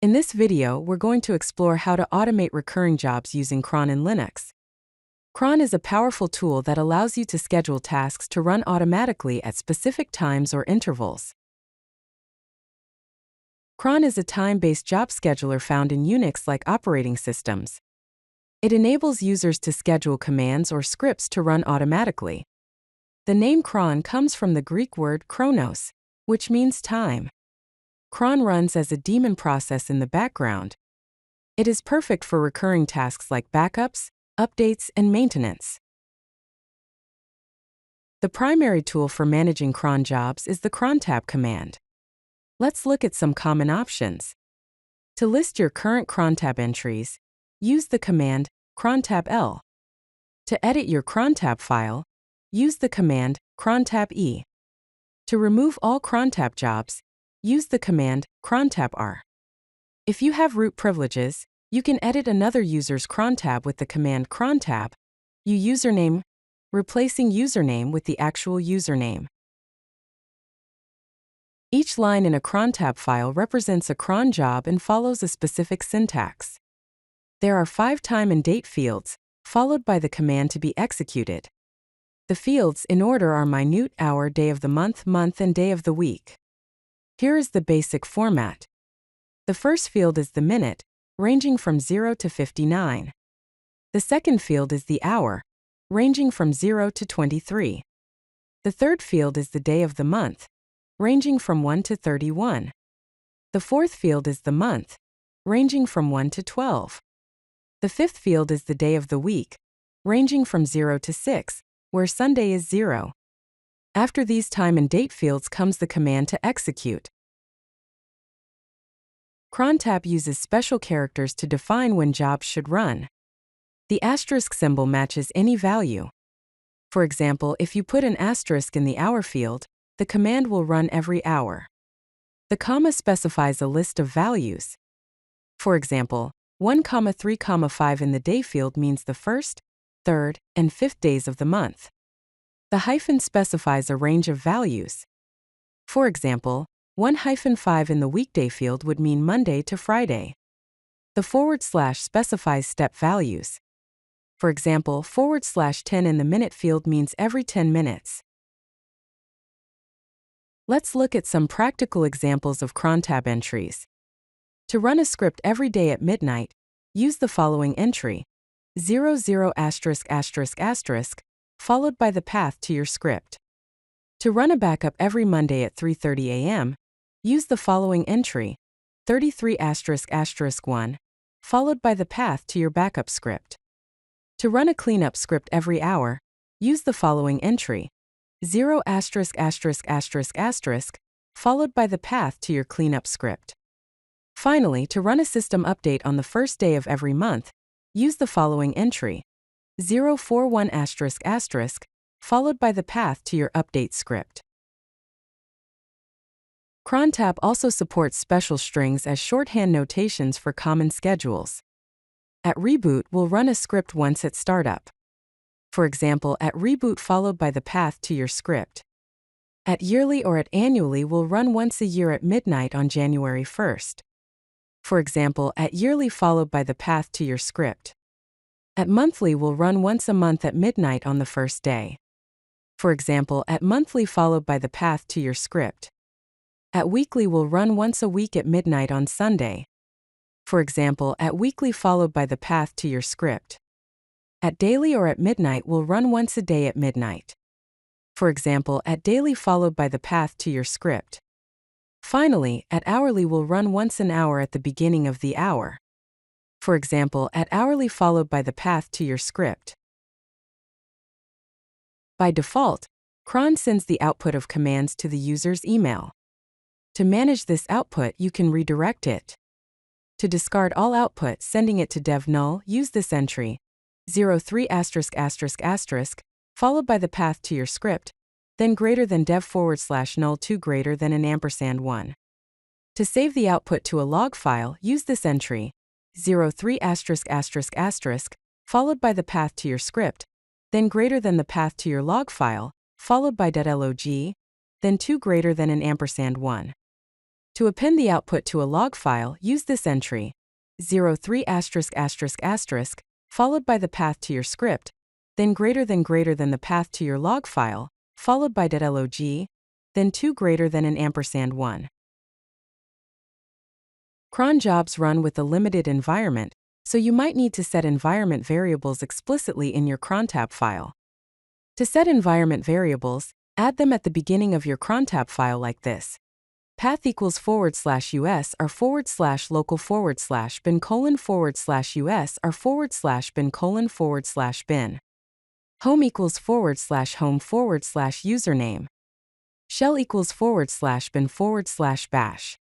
In this video, we're going to explore how to automate recurring jobs using cron in Linux. Cron is a powerful tool that allows you to schedule tasks to run automatically at specific times or intervals. Cron is a time-based job scheduler found in Unix-like operating systems. It enables users to schedule commands or scripts to run automatically. The name cron comes from the Greek word chronos, which means time. Cron runs as a daemon process in the background. It is perfect for recurring tasks like backups, updates, and maintenance. The primary tool for managing cron jobs is the crontab command. Let's look at some common options. To list your current crontab entries, use the command crontab-l. To edit your crontab file, use the command crontab-e. To remove all crontab jobs, use the command crontab-r. If you have root privileges, you can edit another user's crontab with the command crontab, username, replacing username with the actual username. Each line in a crontab file represents a cron job and follows a specific syntax. There are 5 time and date fields, followed by the command to be executed. The fields in order are minute, hour, day of the month, and day of the week. Here is the basic format. The first field is the minute, ranging from 0 to 59. The second field is the hour, ranging from 0 to 23. The third field is the day of the month, ranging from 1 to 31. The fourth field is the month, ranging from 1 to 12. The fifth field is the day of the week, ranging from 0 to 6, where Sunday is 0. After these time and date fields comes the command to execute. Crontab uses special characters to define when jobs should run. The asterisk symbol matches any value. For example, if you put an asterisk in the hour field, the command will run every hour. The comma specifies a list of values. For example, 1,3,5 in the day field means the first, third, and fifth days of the month. The hyphen specifies a range of values. For example, 1-5 in the weekday field would mean Monday to Friday. The / specifies step values. For example, /10 in the minute field means every 10 minutes. Let's look at some practical examples of crontab entries. To run a script every day at midnight, use the following entry: 00 ****, followed by the path to your script. To run a backup every Monday at 3:30 a.m., use the following entry: 33 ***1, followed by the path to your backup script. To run a cleanup script every hour, use the following entry: 0 ****, followed by the path to your cleanup script. Finally, to run a system update on the first day of every month, use the following entry: 041 ***, followed by the path to your update script. Crontab also supports special strings as shorthand notations for common schedules. At reboot, we'll run a script once at startup. For example, at reboot followed by the path to your script. At yearly or at annually, we'll run once a year at midnight on January 1st. For example, at yearly followed by the path to your script. At monthly, we'll run once a month at midnight on the first day. For example, at monthly followed by the path to your script. At weekly, we'll run once a week at midnight on Sunday. For example, at weekly followed by the path to your script. At daily or at midnight, we'll run once a day at midnight. For example, at daily followed by the path to your script. Finally, at hourly, we'll run once an hour at the beginning of the hour. For example, at hourly followed by the path to your script. By default, cron sends the output of commands to the user's email. To manage this output, you can redirect it. To discard all output, sending it to dev null, use this entry: 03 ****, followed by the path to your script, then greater than dev /null 2 greater than an &1. To save the output to a log file, use this entry: 03 ****, followed by the path to your script, then greater than the path to your log file, followed by .log, then 2 greater than an &1. To append the output to a log file, use this entry, 03 ****, followed by the path to your script, then greater than the path to your log file, followed by .log, then 2 greater than an ampersand 1. Cron jobs run with a limited environment, so you might need to set environment variables explicitly in your crontab file. To set environment variables, add them at the beginning of your crontab file like this. Path equals /us or /local/bin:/us or /bin:/bin. Home equals /home/username. Shell equals /bin/bash.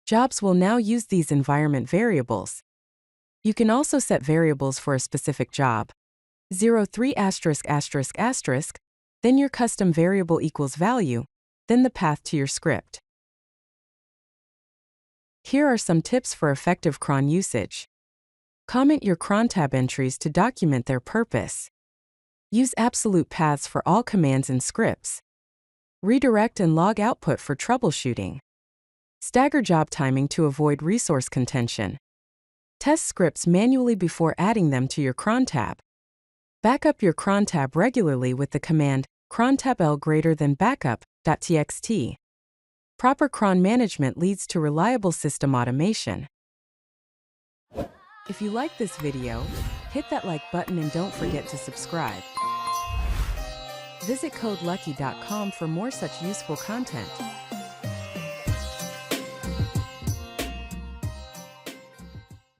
Jobs will now use these environment variables. You can also set variables for a specific job. 03 ****, then your custom variable equals value, then the path to your script. Here are some tips for effective cron usage. Comment your crontab entries to document their purpose. Use absolute paths for all commands and scripts. Redirect and log output for troubleshooting. Stagger job timing to avoid resource contention. Test scripts manually before adding them to your crontab. Back up your crontab regularly with the command crontabl >backup.txt. Proper cron management leads to reliable system automation. If you like this video, hit that like button and don't forget to subscribe. Visit codelucky.com for more such useful content.